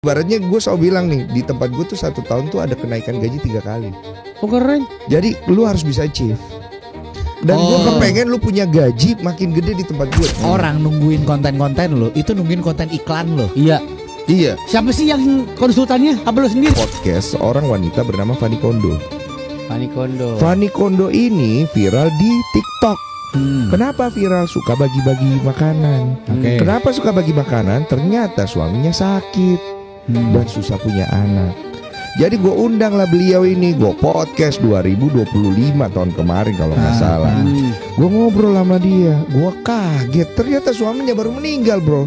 Ibaratnya gue selalu bilang nih, di tempat gue tuh 1 tahun tuh ada kenaikan gaji 3 kali. Oh keren. Jadi lu harus bisa achieve. Dan gue kepengen lu punya gaji makin gede di tempat gue. Orang nungguin konten-konten lo, itu nungguin konten iklan lo. Iya. Iya. Siapa sih yang konsultannya? Apa lo sendiri? Podcast seorang wanita bernama Fanny Kondo. Fanny Kondo. Fanny Kondo ini viral di TikTok. Kenapa viral? Suka bagi-bagi makanan. Oke. Kenapa suka bagi makanan? Ternyata suaminya sakit dan susah punya anak. Jadi gue undang lah beliau ini. Gue podcast 2025 tahun kemarin kalau nggak salah. Gue ngobrol sama dia. Gue kaget. Ternyata suaminya baru meninggal, bro.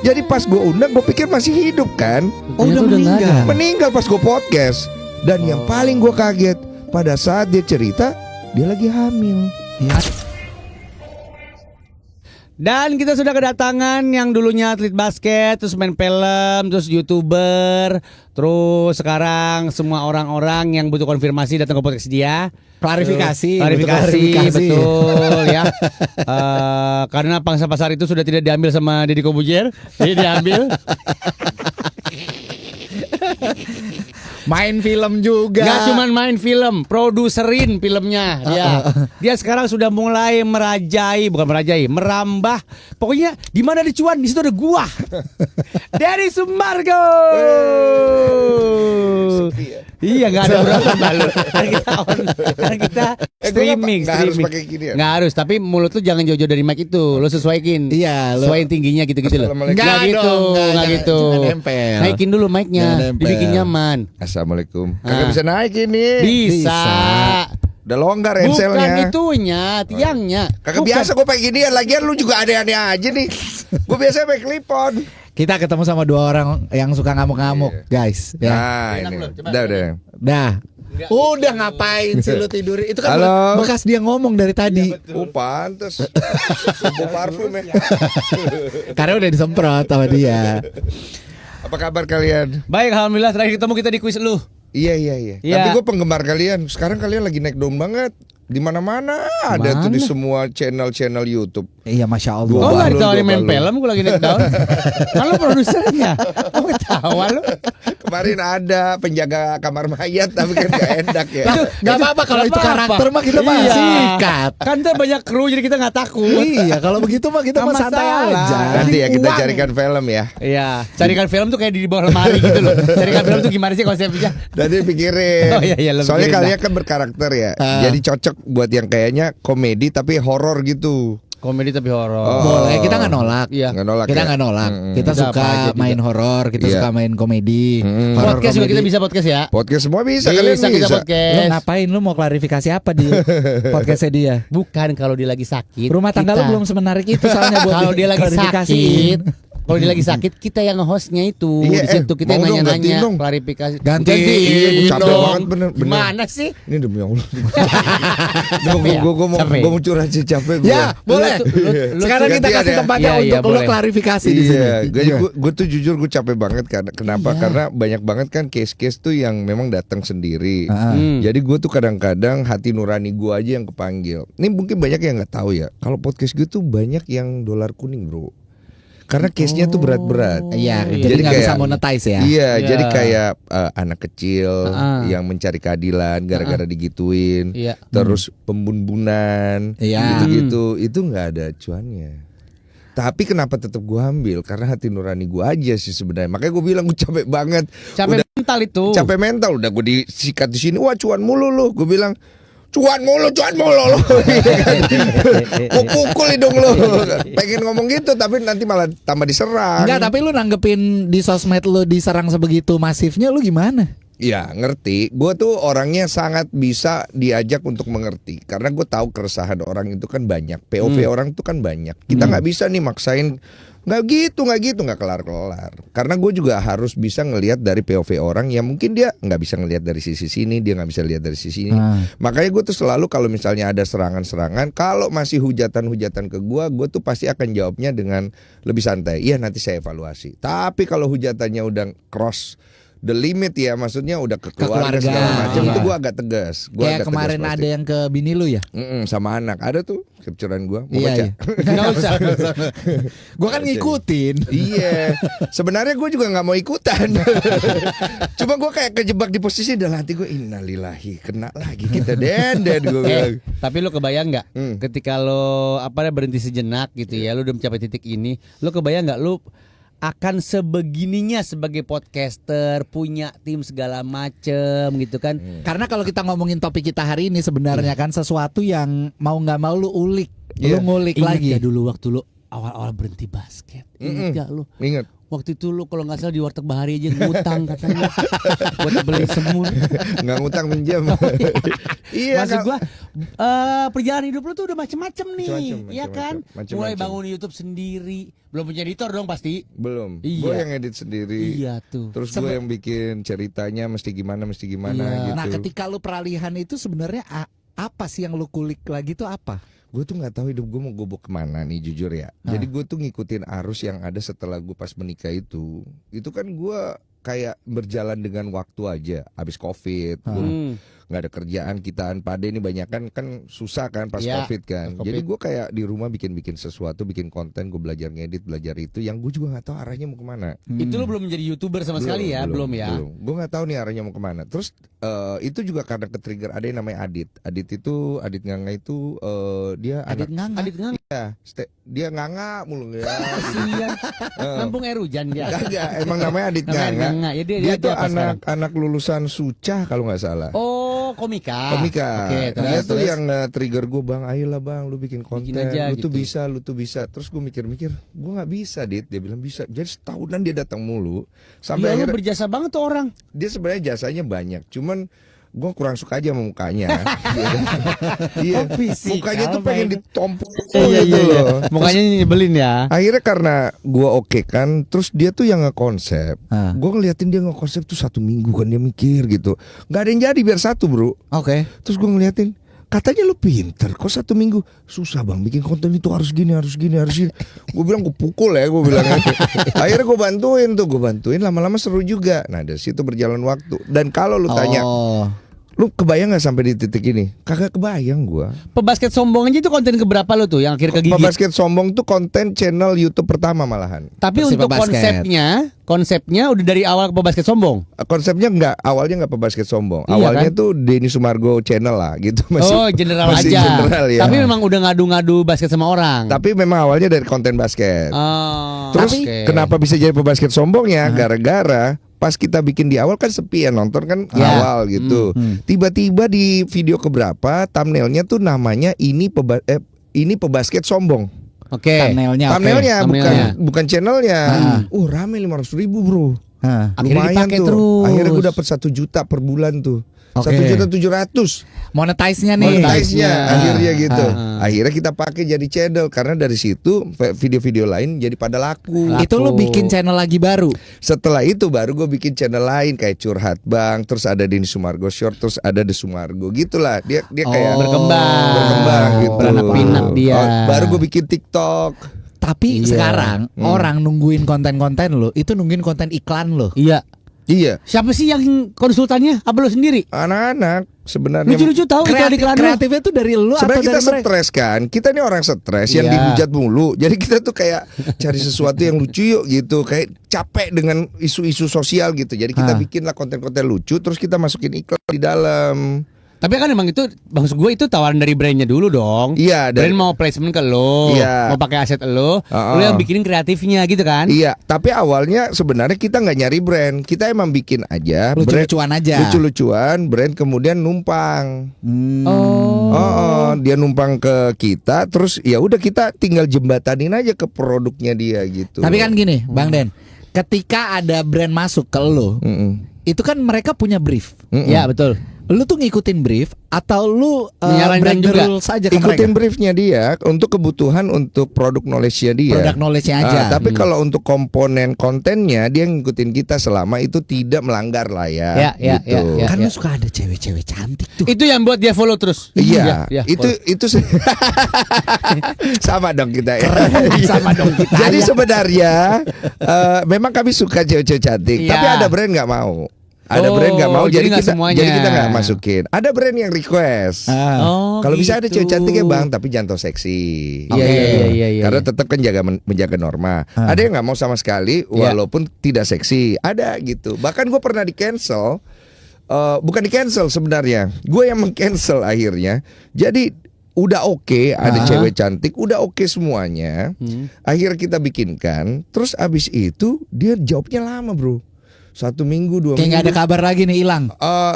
Jadi pas gue undang, gue pikir masih hidup kan. Oh, udah meninggal. Meninggal pas gue podcast. Dan yang paling gue kaget, pada saat dia cerita, dia lagi hamil. Dan kita sudah kedatangan yang dulunya atlet basket, terus main film, terus YouTuber, terus sekarang semua orang-orang yang butuh konfirmasi datang ke podcast dia. Klarifikasi, betul ya. Karena pangsa pasar itu sudah tidak diambil sama Deddy Kobuzier, jadi diambil. Main film juga. Gak cuman main film, produserin filmnya dia. Dia sekarang sudah mulai merambah. Pokoknya di mana ada cuan, di situ ada gua. Dari Sumargo. Iya, nggak ada berapa lalu. Karena kita streaming. Harus pakai gini ya? Nggak harus, tapi mulut lu jangan jauh-jauh dari mic itu. Lo sesuaiin. Iya, lo. Sesuaiin tingginya gitu-gitu loh. Assalamualaikum. Nggak gitu. Jangan nempel. Naikin dulu mic-nya, Jangan nempel. dibikin nyaman. Assalamualaikum. Kagak bisa naik ini. Bisa. Udah longgar Bukan enselnya. itunya, tiangnya. Kagak biasa gue pakai ginian. Lagian lu juga aneh-aneh aja nih. Gue biasa pakai clip-on. Kita ketemu sama 2 orang yang suka ngamuk-ngamuk, guys. Ya. Nah ini. Udah. Udah ngapain sih lu tidur? Itu kan Halo. bekas dia ngomong dari tadi. Oh pantes. Bau parfum ya. Karena udah disemprot sama dia. Apa kabar kalian? Baik, alhamdulillah terakhir ketemu kita di kuis lu. Iya. Iya. Tapi gue penggemar kalian. Sekarang kalian lagi naik daun banget. Di mana-mana ada tuh di semua channel YouTube. Iya, Masya Allah. Dua Oh nggak balon, ditawarin dua main balon. film, gue lagi naik daun. Kalau produsernya, oh ketawa lu. Kemarin ada penjaga kamar mayat tapi kan gak enak ya. Gak apa-apa kalau itu karakter mah kita mah Iya. sikat. Kan tuh banyak kru jadi kita nggak takut. Iya, kalau begitu mah kita Nggak mah santai masalah. aja. Nanti ya kita Uang. carikan film ya. Iya, carikan film tuh kayak di bawah lemari gitu loh. Carikan film tuh gimana sih konsepnya? Nanti pikirin. Oh, iya, lo Soalnya pikirin kalian kan berkarakter ya. Ah. Jadi cocok buat yang kayaknya komedi tapi horor gitu. Komedi tapi horor. Boleh, kita nggak nolak. Iya. Nggak nolak Kita ya? nggak nolak. Kita Bisa apa suka aja juga. main horor, kita Iya. suka main komedi. Horor Podcast juga komedi. kita bisa podcast ya. Podcast semua bisa, Bisa kalian kita bisa. Lu podcast. ngapain? Lu mau klarifikasi apa di podcastnya dia? Bukan kalau dia lagi sakit. Rumah tangga lu belum semenarik itu soalnya buat Kalau dia lagi diklarifikasiin. sakit. Kalau dia lagi sakit, kita yang hostnya itu Iya, di situ kita yang mau dong, nanya-nanya, gantiin dong. klarifikasi. Gantiin Iya, capek dong. banget bener. Gimana sih? Ini demi Allah. Capek ya? Capek. Gue mau curhat sih capek gue. Ya, boleh. Sekarang kita gantian kasih ya. tempatnya Iya, untuk lu boleh. klarifikasi di sini. Iya, gue tuh jujur gue capek banget kenapa? Karena banyak banget kan case-case tuh yang memang datang sendiri. Jadi gue tuh kadang-kadang hati nurani gue aja yang kepanggil. Ini mungkin banyak yang nggak tahu ya. Kalau podcast gue tuh banyak yang dolar kuning, bro. Karena case-nya tuh berat-berat. Iya, Iya. jadi nggak bisa kayak- monetize ya. Iya, Iya. jadi kayak anak kecil Heeh. yang mencari keadilan gara-gara digituin. Iya. Terus pembunbunan, Iya. gitu-gitu, itu nggak ada cuannya. Tapi kenapa tetap gue ambil? Karena hati nurani gue aja sih sebenarnya. Makanya gue bilang gue capek banget. Capek Udah mental itu. capek mental. Udah gue disikat di sini. Wah cuan mulu lu. Gue bilang cuan mulu lu. Gue pukul hidung lu. Pengen ngomong gitu tapi nanti malah tambah diserang. Enggak, tapi lu nanggepin di sosmed lu diserang sebegitu masifnya lu gimana? Ya ngerti, gue tuh orangnya sangat bisa diajak untuk mengerti. Karena gue tahu keresahan orang itu kan banyak, POV orang itu kan banyak. Kita nggak bisa nih maksain, nggak gitu, nggak kelar-kelar. Karena gue juga harus bisa ngelihat dari POV orang yang mungkin dia nggak bisa ngelihat dari sisi sini, dia nggak bisa lihat dari sisi ini. Makanya gue tuh selalu kalau misalnya ada serangan-serangan, kalau masih hujatan-hujatan ke gue tuh pasti akan jawabnya dengan lebih santai. Iya nanti saya evaluasi. Tapi kalau hujatannya udah cross the limit ya, maksudnya udah ke keluarga keluarga. segala macam Iya. itu gue agak tegas. Gua Kayak agak kemarin tegas ada pasti. yang ke bini lu ya? Sama anak ada tuh capturean gue mau Iya, baca. iya. Nggak usah. Gue kan ngikutin. Iya, sebenarnya gue juga nggak mau ikutan. Cuma gue kayak kejebak di posisi dalam hati gue, innalillahi, kena lagi kita den gue bilang. Tapi lu kebayang nggak ketika lo berhenti sejenak gitu ya, lu udah mencapai titik ini, lu kebayang nggak lu akan sebegininya sebagai podcaster, punya tim segala macem gitu kan? Karena kalau kita ngomongin topik kita hari ini sebenarnya kan sesuatu yang mau nggak mau lu ulik, Iya. lu ngulik Ingat lagi. ya dulu waktu lu awal-awal berhenti basket, ingat gak lu? Ingat. Waktu itu lu kalau nggak salah di warteg Bahari aja ngutang katanya buat beli semun. Nggak ngutang minjam. Iya, Maksud Kak. gua perjalanan hidup lu tuh udah macem-macem nih, Macem-macem, ya kan? macem-macem. Mulai bangun YouTube sendiri, belum punya editor dong pasti. Belum. Iya. Gue yang edit sendiri. Iya tuh. Terus gue yang bikin ceritanya mesti gimana Iya. gitu. Nah, ketika lu peralihan itu sebenarnya apa sih yang lu kulik lagi tuh apa? Gue tuh nggak tahu hidup gue mau gobok kemana nih, jujur ya. Jadi gue tuh ngikutin arus yang ada setelah gue pas menikah itu. Itu kan gue kayak berjalan dengan waktu aja. Abis COVID, gue nggak ada kerjaan, kitaan Pade ini banyak kan susah kan pas Iya, COVID kan. pas COVID. Jadi gue kayak di rumah bikin sesuatu, bikin konten, gue belajar ngedit, belajar itu. Yang gue juga nggak tahu arahnya mau kemana. Itu lu belum menjadi YouTuber sama sekali ya, belum ya? Gue nggak tahu nih arahnya mau kemana. Terus itu juga karena ke-trigger ada yang namanya Adit. Adit Nganga itu dia Adit Nganga. Adit nggak Iya, dia nganga mulu ya. kasihan. Kampung air hujan dia. Kagak, emang namanya Adit Namanya Nganga. Nganga. Ya, dia Dia aja tuh apa sekarang? anak lulusan Suca kalau nggak salah. Oh, komika. Komika. Oke, Dia tuh terus? yang trigger gue, bang, ayolah bang, lu bikin konten, aja lu tuh gitu. bisa, lu tuh bisa. Terus gue mikir-mikir, gue nggak bisa, Dit. Dia bilang bisa. Jadi setahunan dia datang mulu. Sampai Iya, lu akhirnya berjasa banget tuh orang. dia sebenarnya jasanya banyak, cuman gue kurang suka aja sama mukanya. Iya, Oh, fisik, mukanya tuh apa pengen ini? ditompok Iya, gitu loh. Mukanya nyebelin ya. Akhirnya karena gue oke kan, terus dia tuh yang ngekonsep. Ah. Gue ngeliatin dia ngekonsep tuh 1 minggu kan, dia mikir gitu. Gak ada yang jadi biar satu, bro. Oke. Terus gue ngeliatin, katanya lu pinter, kok 1 minggu susah bang bikin konten itu harus gini. Gue bilang gue pukul ya, gue bilang. Akhirnya gue bantuin, lama-lama seru juga. Nah dari situ berjalan waktu. Dan kalau lu tanya, Oh. lu kebayang nggak sampai di titik ini? Kagak kebayang gue. Pebasket sombong aja itu konten keberapa lu tuh yang akhir kegigit? Pebasket sombong tuh konten channel YouTube pertama malahan. Tapi Persib untuk Pebasket. konsepnya udah dari awal pebasket sombong. Konsepnya awalnya nggak pebasket sombong. Iya, Awalnya kan? tuh Denny Sumargo channel lah gitu. Oh, general masih aja. general, ya. Tapi memang udah ngadu-ngadu basket sama orang. Tapi memang awalnya dari konten basket. Oh, Terus oke. kenapa bisa jadi pebasket sombong ya? Gara-gara pas kita bikin di awal kan sepi ya, nonton kan Ya. awal gitu. Tiba-tiba di video keberapa thumbnailnya tuh namanya ini pebasket sombong. Oke. Thumbnailnya. oke. Thumbnailnya Thumbnailnya. bukan channelnya. Ah. Rame 500.000 bro. Hah. Akhirnya Lumayan dipakai tuh. terus. Akhirnya gue dapat 1 juta per bulan tuh. Oke. 1.700.000 Monetize-nya nih. monetize-nya akhirnya gitu. Ah. Akhirnya kita pakai jadi channel karena dari situ video-video lain jadi pada laku. Itu lu bikin channel lagi baru. Setelah itu baru gue bikin channel lain kayak Curhat Bang, terus ada Denny Sumargo Short, terus ada The Sumargo gitulah. Dia kayak berkembang gitu. beranak pinak dia. Baru gue bikin TikTok. Tapi Iya. sekarang orang nungguin konten-konten lo, itu nungguin konten iklan lo. Iya. Iya, Siapa sih yang konsultannya? Apa lu sendiri? anak-anak sebenarnya. Lucu-lucu tahu iklan-iklan lu. Kreatifnya tuh dari lu atau Sebenarnya kita dari mereka? stres kan. Kita nih orang stres yang Iya. dihujat mulu. Jadi kita tuh kayak cari sesuatu yang lucu yuk gitu. Kayak capek dengan isu-isu sosial gitu. Jadi kita bikinlah konten-konten lucu, terus kita masukin iklan di dalam. Tapi kan emang itu maksud gue itu tawaran dari brandnya dulu dong. Iya, Brand mau placement ke lo, Iya. mau pakai aset lo Heeh. yang bikinin kreatifnya gitu kan? Iya, tapi awalnya sebenarnya kita nggak nyari brand, kita emang bikin aja Lucu-lucuan brand, aja. lucu-lucuan, brand kemudian numpang. Oh. Dia numpang ke kita, terus ya udah kita tinggal jembatanin aja ke produknya dia gitu. Tapi kan gini, Bang Den, ketika ada brand masuk ke lo, Mm-mm. itu kan mereka punya brief. Mm-mm. Ya betul. Lu tuh ngikutin brief atau lu Menyarankan break the juga? rules saja ke Ikutin mereka? briefnya dia untuk kebutuhan untuk produk knowledge-nya dia. Produk knowledge-nya aja. Tapi kalau untuk komponen kontennya dia ngikutin kita selama itu tidak melanggar lah ya. Ya, gitu. ya. Kan lu suka ada cewek-cewek cantik tuh. Itu yang buat dia follow terus. Iya, follow. itu sama dong kita ya. Sama dong kita. Jadi ya. sebenarnya memang kami suka cewek-cewek cantik, Iya. tapi ada brand nggak mau. Ada brand nggak mau, jadi jadi nggak kita semuanya. jadi kita nggak masukin. Ada brand yang request. Oh, Kalau bisa ada gitu. cewek cantik ya bang, tapi jangan tau seksi. Iya. Karena tetap kan menjaga norma. Ada yang nggak mau sama sekali, walaupun tidak seksi. Ada gitu. Bahkan gue pernah di cancel. Bukan di cancel sebenarnya. Gue yang meng-cancel akhirnya. Jadi udah oke, ada cewek cantik, udah oke semuanya. Akhirnya kita bikinkan. Terus abis itu dia jawabnya lama bro. 1 minggu 2 Kayak minggu. nggak ada kabar lagi nih, hilang.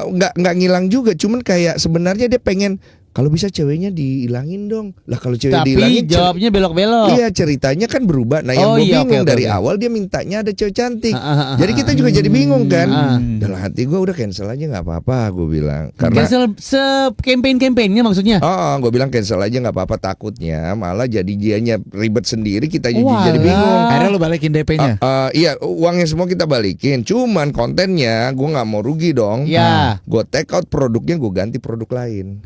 Nggak ngilang juga, cuman kayak sebenarnya dia pengen kalau bisa ceweknya dihilangin dong. Lah kalau cewek Tapi dihilangin jawabnya belok-belok. iya ceritanya kan berubah. Nah yang Oh, gue iya, bingung oke, dari oke. awal dia mintanya ada cewek cantik. Ah. Jadi kita juga jadi bingung kan. Ah. Dalam hati gue udah cancel aja nggak apa-apa gue bilang. Karena Cancel se-campaign-campaignnya maksudnya. gue bilang cancel aja nggak apa-apa, takutnya malah jadi dianya ribet sendiri, kita jadi Walah. bingung. Akhirnya lu balikin DP-nya. Iya uangnya semua kita balikin. Cuman kontennya gue nggak mau rugi dong. Iya. Gue take out produknya, gue ganti produk lain.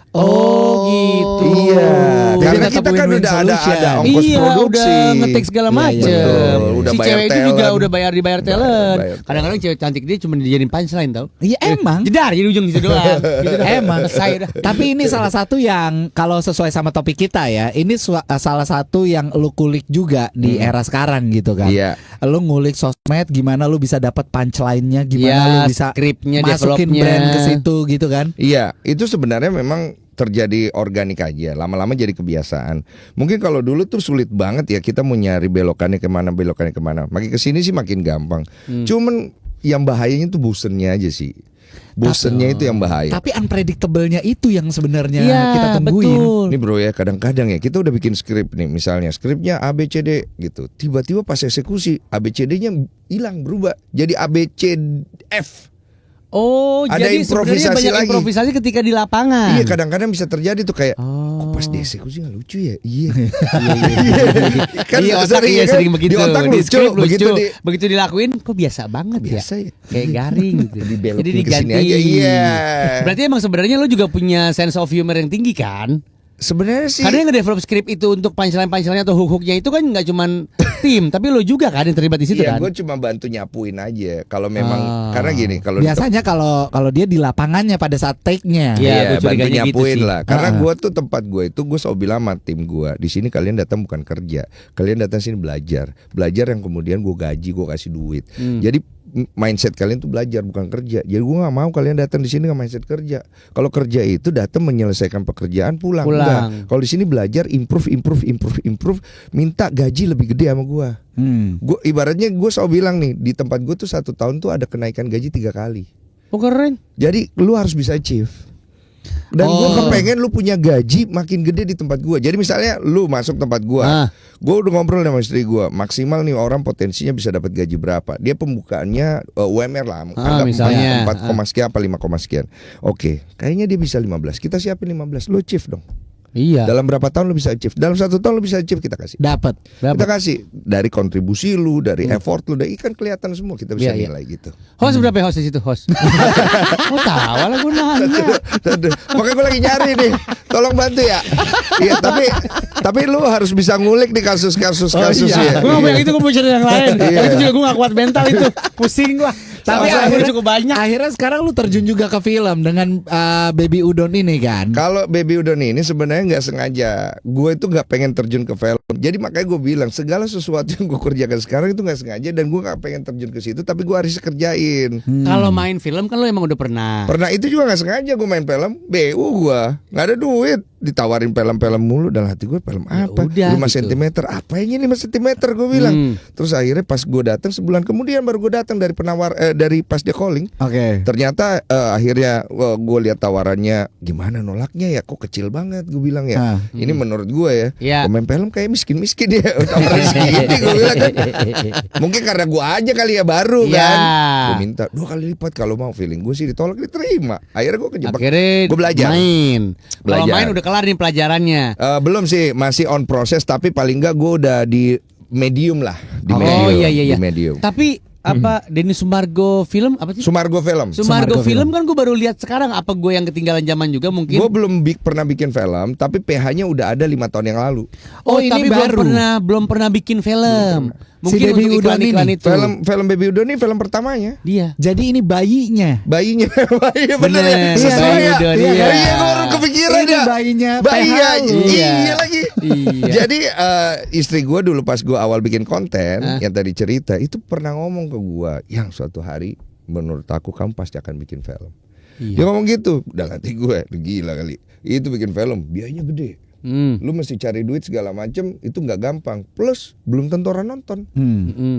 Oh, gitu. Iya, Jadi karena tetap kita kan win-win udah solution. ada ongkos Iya, produksi. udah ngetek segala Iya, macem. betul. Udah Si bayar cewek itu juga talent. udah dibayar talent. Bayar Kadang-kadang cewek cantik dia cuma dijadiin punchline tau. Iya emang. Jedar di ujung gitu doang. Gitu doang. Emang. Selesai udah. Tapi ini salah satu yang kalau sesuai sama topik kita ya, ini salah satu yang lu kulik juga di era sekarang gitu kan. Iya. Lu ngulik sosmed, gimana lu bisa dapat punchline-nya, gimana Iya, lu bisa skripnya, masukin developnya. brand ke situ gitu kan. Iya, itu sebenarnya memang terjadi organik aja. Lama-lama jadi kebiasaan. Mungkin kalau dulu tuh sulit banget ya, kita mau nyari belokannya kemana. Makin kesini sih makin gampang. Cuman yang bahayanya tuh bosennya aja sih. Bosennya itu yang bahaya. Tapi unpredictable-nya itu yang sebenarnya Iya, kita tungguin. betul. Ini bro ya, kadang-kadang ya kita udah bikin skrip nih, misalnya skripnya A B C D gitu. Tiba-tiba pas eksekusi A B C D-nya hilang, berubah jadi A B C F. Oh, Ada jadi sebenarnya improvisasi banyak lagi. improvisasi ketika di lapangan. Iya, kadang-kadang bisa terjadi tuh kayak Oh. kok pas dieksekusi nggak lucu ya. Iya. Kan Kan otak sering iya kan? sering begitu. Di otak Di lucu, skrip begitu lucu. di Begitu dilakuin kok biasa banget biasa ya. ya. Kayak garing gitu. Dibelokin Jadi ke sini diganti. aja, iya. Berarti emang sebenarnya lo juga punya sense of humor yang tinggi kan? Sebenarnya sih Karena yang nge-develop skrip itu untuk punchline-punchline atau hook-hooknya itu kan nggak cuman tim, tapi lo juga kan yang terlibat di situ iya, kan? gue cuma bantu nyapuin aja. Kalau memang karena gini, kalau Biasanya kalau dia di lapangannya pada saat take-nya. Iya, Iya, gua bantu curiganya gitu nyapuin sih. lah. Karena gue tuh tempat gue itu gue selalu bilang sama tim gue, di sini kalian datang bukan kerja, kalian datang sini belajar yang kemudian gue gaji, gue kasih duit. Jadi mindset kalian tuh belajar bukan kerja. Jadi gue nggak mau kalian datang di sini nggak mindset kerja. Kalau kerja itu datang menyelesaikan pekerjaan pulang. Enggak. Kalau di sini belajar improve, minta gaji lebih gede sama gue. Gue ibaratnya gue selalu bilang nih, di tempat gue tuh 1 tahun tuh ada kenaikan gaji 3 kali. Oh keren. Jadi lu harus bisa achieve. Dan gue kepengen lu punya gaji makin gede di tempat gue. Jadi misalnya lu masuk tempat gue, gue udah ngobrol sama istri gue, maksimal nih orang potensinya bisa dapat gaji berapa. Dia pembukaannya UMR lah, anggap misalnya 4, sekian apa 5, sekian. Oke, kayaknya dia bisa 15. Kita siapin 15, lu achieve dong. Iya. Dalam berapa tahun lu bisa achieve? Dalam 1 tahun lu bisa achieve, kita kasih. Dapat. Kita kasih dari kontribusi lu, dari effort lu, dari kan kelihatan semua kita bisa Iya, iya. nilai gitu. Host berapa host di situ host? Oh tahu lah gue nanya. Aduh, makanya gue lagi nyari nih, tolong bantu ya. Iya, tapi lu harus bisa ngulik di kasus-kasus ya. Gue gak mau yang itu, gue mau cari yang lain. Iya. Itu juga gue gak kuat mental itu. Pusing gue. Tapi Tapi akhirnya cukup banyak. Akhirnya sekarang lu terjun juga ke film dengan Baby Udon ini kan. Kalau Baby Udon ini sebenarnya nggak sengaja. Gue itu nggak pengen terjun ke film. Jadi makanya gue bilang segala sesuatu yang gue kerjakan sekarang itu nggak sengaja dan gue nggak pengen terjun ke situ. Tapi gue harus kerjain. Kalau main film kan lo emang udah pernah. Pernah itu juga nggak sengaja gue main film. BU gue nggak ada duit. ditawarin film-film mulu, dalam hati gue film apa? udah, 5 gitu. cm. Apanya 5 cm gue bilang. Terus akhirnya pas gue datang sebulan kemudian baru gue datang dari penawar dari pas dia calling. Oke. Ternyata akhirnya gue lihat tawarannya, gimana nolaknya ya, kok kecil banget gue bilang ya. Ini menurut gue ya, Iya. pemain film kayak miskin-miskin ya. Tawaran segini gue bilang kan. Mungkin karena gue aja kali ya baru Iya. kan. Gue minta 2 kali lipat kalau mau, feeling gue sih ditolak diterima. Akhirnya gue kejebak. Akhirnya Gue belajar. main. Kalau Belajar. main udah kelar nih pelajarannya. Belum sih, masih on proses, tapi paling enggak gue udah di medium lah, di Oh, medium. iya. Di medium. Tapi apa Denny Sumargo film apa sih? Sumargo Film. Sumargo Sumargo film kan gue baru lihat sekarang. Apa gue yang ketinggalan zaman juga mungkin? Gue belum pernah bikin film, tapi PH-nya udah ada 5 tahun yang lalu. Oh, ini tapi baru. belum pernah bikin film. Si Mungkin Baby untuk Udon iklan-iklan ini. itu. Film Baby Udon ini film pertamanya. Dia. Jadi ini bayinya. Bayinya, bener Bener, ya? Sesuai Baby ya? Udon, Iya, iya. iya, gue baru kepikiran Ini ya. bayinya Bayinya, PH lu. iya Iya. lagi. Iya. Jadi istri gue dulu pas gue awal bikin konten yang tadi cerita itu pernah ngomong ke gue, yang suatu hari menurut aku kamu pasti akan bikin film. Dia ngomong gitu, udah hati gue gila kali. Itu bikin film, biayanya gede. Lu mesti cari duit segala macem, itu nggak gampang. Plus belum tentu orang nonton.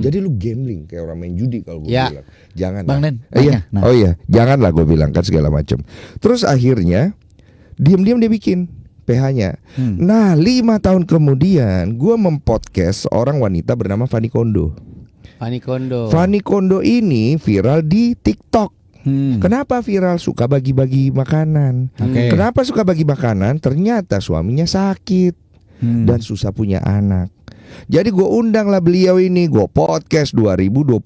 Jadi lu gambling kayak orang main judi kalau gue Ya. bilang. Jangan. Bang lah. Nen, Iya. tanya. Nah. Oh iya, janganlah gue bilang kan segala macem. Terus akhirnya diam-diam dia bikin PH-nya. Nah 5 tahun kemudian gue mempodcast seorang wanita bernama Fanny Kondo. Fanny Kondo. Fanny Kondo ini viral di TikTok. Kenapa viral? Suka bagi-bagi makanan. Oke. Kenapa suka bagi makanan? Ternyata suaminya sakit dan susah punya anak. Jadi gue undang lah beliau ini, gue podcast 2025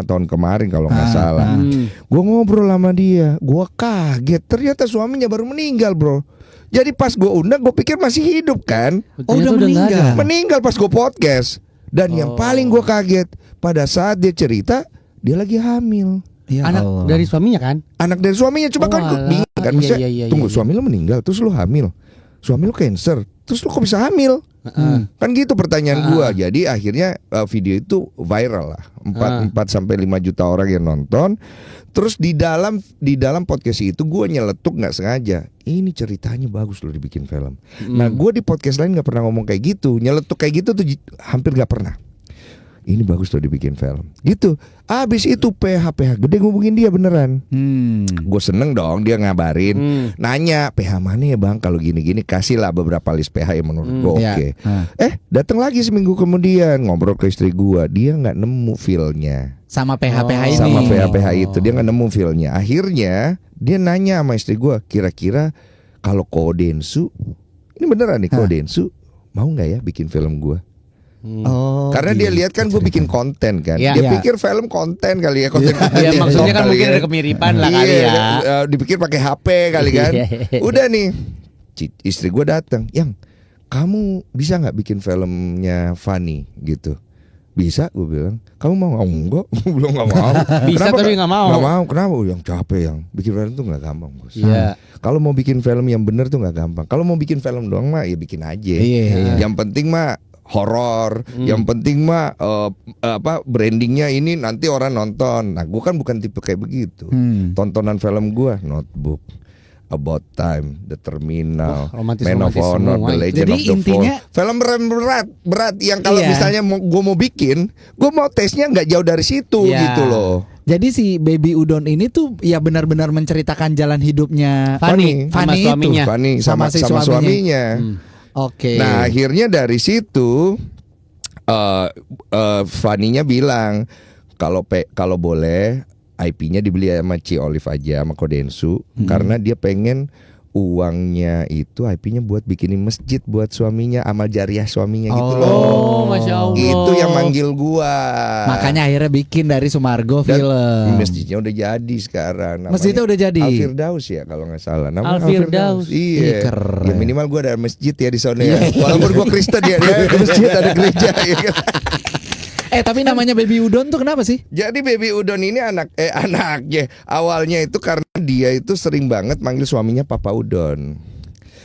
tahun kemarin kalau nggak salah. Gue ngobrol sama dia, gue kaget ternyata suaminya baru meninggal bro. Jadi pas gue undang gue pikir masih hidup kan. Oh, udah meninggal. Meninggal pas gue podcast. Dan yang paling gue kaget pada saat dia cerita dia lagi hamil. Ya Anak Allah. dari suaminya kan? Anak dari suaminya. Coba Oh, kan gue alah. bingung kan. Iya, Maksudnya, iya, tunggu iya. suami lu meninggal terus lu hamil. Suami lu cancer terus lu kok bisa hamil? Kan gitu pertanyaan gua. Jadi akhirnya video itu viral lah. 4 sampai 5 juta orang yang nonton. Terus di dalam podcast itu gua nyeletuk nggak sengaja. Ini ceritanya bagus loh dibikin film. Nah gua di podcast lain nggak pernah ngomong kayak gitu. Nyeletuk kayak gitu tuh hampir nggak pernah. Ini bagus loh dibikin film. Gitu. Abis itu PH gede ngubungin dia beneran. Gue seneng dong dia ngabarin, nanya PH mana ya bang kalau gini-gini, kasih lah beberapa list PH yang menurut gue Iya. oke. Datang lagi seminggu kemudian ngobrol ke istri gue, dia nggak nemu feel-nya Sama PH-PH ini. sama PH itu, dia nggak nemu feel-nya. Akhirnya dia nanya sama istri gue, kira-kira kalau Kodensu, ini beneran nih Kodensu mau nggak ya bikin film gue? Oh, Karena dia lihat kan gue bikin konten kan, Iya. dia Iya. pikir film konten kali ya, konten. Iya, maksudnya kan mungkin ada kemiripan lah kali ya. Dipikir pakai HP kali kan. Udah nih, istri gue datang, yang kamu bisa nggak bikin filmnya Fanny gitu? Bisa, gue bilang. Kamu mau? Oh, enggak, gue bilang nggak mau. Bisa Kenapa tapi nggak mau. Nggak mau, kenapa? Yang capek yang bikin film tuh nggak gampang bos. Iya. Kalau mau bikin film yang bener tuh nggak gampang. Kalau mau bikin film doang mah ya bikin aja. Iya. Yang penting mah horor, yang penting mah brandingnya ini nanti orang nonton. Nah, gue kan bukan tipe kayak begitu. Tontonan film gue Notebook, About Time, The Terminal, Wah, romantis- Man of romantis Honor, semua The itu. Legend Jadi of the intinya- Fall. Film berat yang kalau Iya. misalnya gue mau bikin, gue mau tesnya nggak jauh dari situ Iya. gitu loh. Jadi si Baby Udon ini tuh ya benar-benar menceritakan jalan hidupnya Fanny sama Fanny suaminya. itu. Fanny sama si suaminya. Oke. Nah akhirnya dari situ Fanny-nya bilang kalau boleh IP-nya dibeli sama Ci Olive aja sama Kodensu, karena dia pengen uangnya itu IP-nya buat bikinin masjid buat suaminya, amal jariah suaminya gitu loh. Oh, Masya Allah. Itu yang manggil gua. Makanya akhirnya bikin dari Sumargo Dan film. masjidnya udah jadi sekarang. Namanya Masjidnya udah jadi. Al-Firdaus ya kalau nggak salah. Namanya Al-Firdaus. Iya. Ih, keren. Ya minimal gua ada masjid ya di sana ya. Walaupun gua Kristen ya, dia ada masjid, ada gereja ya kan. Tapi namanya Baby Udon tuh kenapa sih? Jadi Baby Udon ini anaknya awalnya itu karena dia itu sering banget manggil suaminya Papa Udon.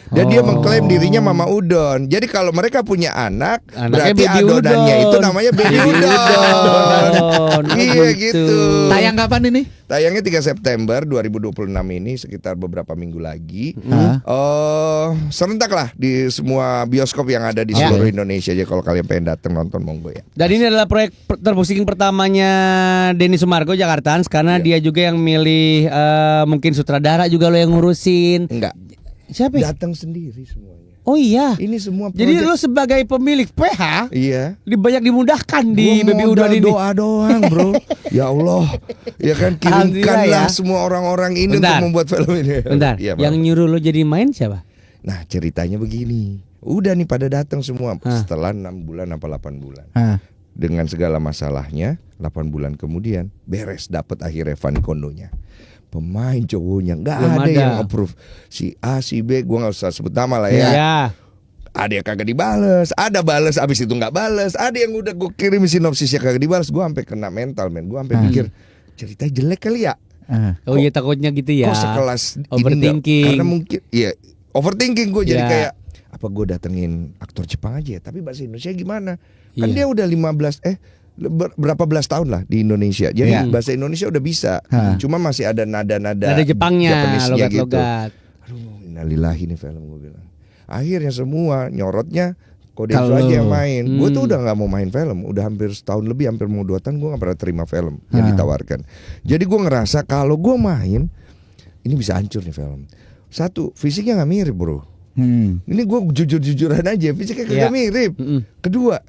Dan dia mengklaim dirinya Mama Udon. Jadi kalau mereka punya anak, Anaknya berarti Baby adonannya Udon. itu namanya Baby Udon. Iya gitu. Tayang kapan ini? Tayangnya 3 September 2026 ini, sekitar beberapa minggu lagi. Serentak lah di semua bioskop yang ada di seluruh Indonesia aja. Kalau kalian pengen datang nonton, monggo ya. Dan ini adalah proyek termusiking pertamanya Denny Sumargo Jakarta, karena dia juga yang milih mungkin sutradara juga lo yang ngurusin. Enggak. Siapa ya? Datang sendiri semuanya. Oh iya. Ini semua Jadi project- lo sebagai pemilik PH Iya. banyak dimudahkan di Gua Baby modal Udon ini. doa doang, bro. Ya Allah. Ya kan, Alhamdulillah kirimkanlah ya. semua orang-orang ini Bentar. untuk membuat film ini. Bentar, Iya, Bang. yang nyuruh lo jadi main siapa? Nah, ceritanya begini. Udah nih pada datang semua setelah 6 bulan apa 8 bulan. Dengan segala masalahnya, 8 bulan kemudian beres, dapat akhirnya Fanny Kondonya. Pemain cowoknya nggak Belum ada ada. yang approve. Si A, si B, gua nggak usah sebut nama lah ya. Ya. Ada yang kagak dibales, ada bales abis itu nggak bales, ada yang udah gue kirim sinopsisnya kagak dibales. Gue sampai kena mental, men. Gue sampai pikir cerita jelek kali ya. Oh iya, takutnya gitu ya. Kok sekelas ini Overthinking. nggak- karena mungkin ya overthinking gue jadi Ya. kayak apa gue datengin aktor Jepang aja ya, tapi bahasa Indonesia gimana? Kan Iya. dia udah 15 berapa belas tahun lah di Indonesia. Jadi Iya. bahasa Indonesia udah bisa. Cuma masih ada nada-nada Ada Jepangnya, Japanese-nya gitu. logat-logat. Aduh, innalillahi nih film, gue bilang. Akhirnya semua nyorotnya Kode Kalau- aja yang main. Gue tuh udah nggak mau main film, udah hampir setahun lebih, hampir mau 2 tahun gue nggak pernah terima film yang ditawarkan. Jadi gue ngerasa kalau gue main ini bisa hancur nih film. Satu, fisiknya nggak mirip, bro. Ini gue jujur-jujuran aja, fisiknya kagak Iya. mirip. Kedua,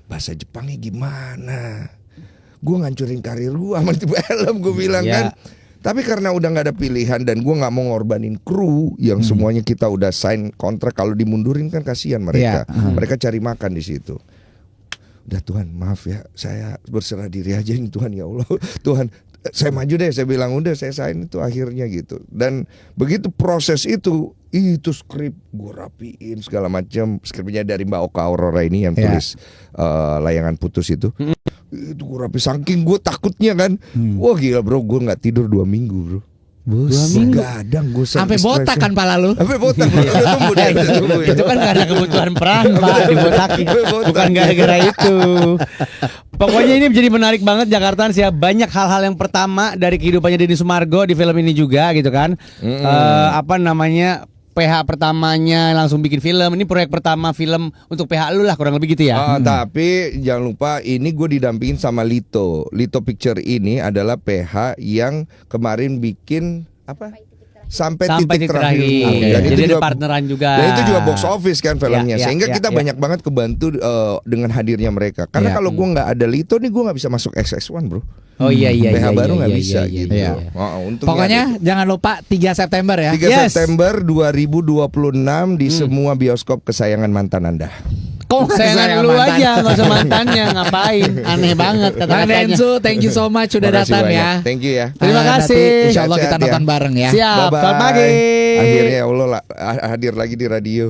bahasa Jepangnya gimana? Gue ngancurin karir gue sama itu film, gue bilang Iya. kan. Tapi karena udah nggak ada pilihan dan gue nggak mau ngorbanin kru yang semuanya kita udah sign kontrak, kalau dimundurin kan kasihan mereka. Iya. Mereka cari makan di situ. Udah Tuhan, maaf ya, saya berserah diri aja nih Tuhan, ya Allah. Tuhan, saya maju deh, saya bilang udah saya sign itu akhirnya gitu. Dan begitu proses itu skrip gue rapiin segala macam. Skripnya dari Mbak Oka Aurora ini yang Iya. tulis Layangan Putus itu. Itu gue rapi, saking gue takutnya kan. Wah gila bro, gue nggak tidur 2 minggu bro. 2 minggu. Begadang gue Sampai botak kan pala lu. Sampai botak bro. Udah tumbuh deh, udah tumbuh ya. Itu kan karena kebutuhan peran Pak, dibotakin. Botak. Bukan gara-gara itu. Pokoknya ini menjadi menarik banget Jakarta sih ya. Banyak hal-hal yang pertama dari kehidupannya Denny Sumargo di film ini juga gitu kan. Apa namanya, PH pertamanya langsung bikin film. Ini proyek pertama film untuk PH lu lah, kurang lebih gitu ya. Tapi jangan lupa ini gue didampingin sama Lito. Lito Picture ini adalah PH yang kemarin bikin apa? Sampai titik terakhir. Oke. Dan Jadi itu ada juga partneran juga. Dan itu juga box office kan filmnya. Ya, ya, Sehingga ya, kita ya. banyak banget kebantu dengan hadirnya mereka. Karena Ya. kalau gue nggak ada Lito nih, gue nggak bisa masuk XX1 bro. Oh iya iya PH iya. baru iya, nggak iya, bisa iya, gitu. iya. Untungnya Pokoknya ada. jangan lupa 3 September ya. 3 Yes. September 2026 di semua bioskop kesayangan mantan Anda. Kok Sayangan lu aja, nggak usah mantannya, ngapain? Aneh banget Bang kata-katanya. Densu, thank you so much sudah Makasih datang banyak. ya. Thank you ya. Terima Nanti kasih. Insya Allah kita Sehat-sehat ya. nonton bareng ya. Siap, Bye-bye. selamat pagi. Akhirnya ya Allah hadir lagi di radio.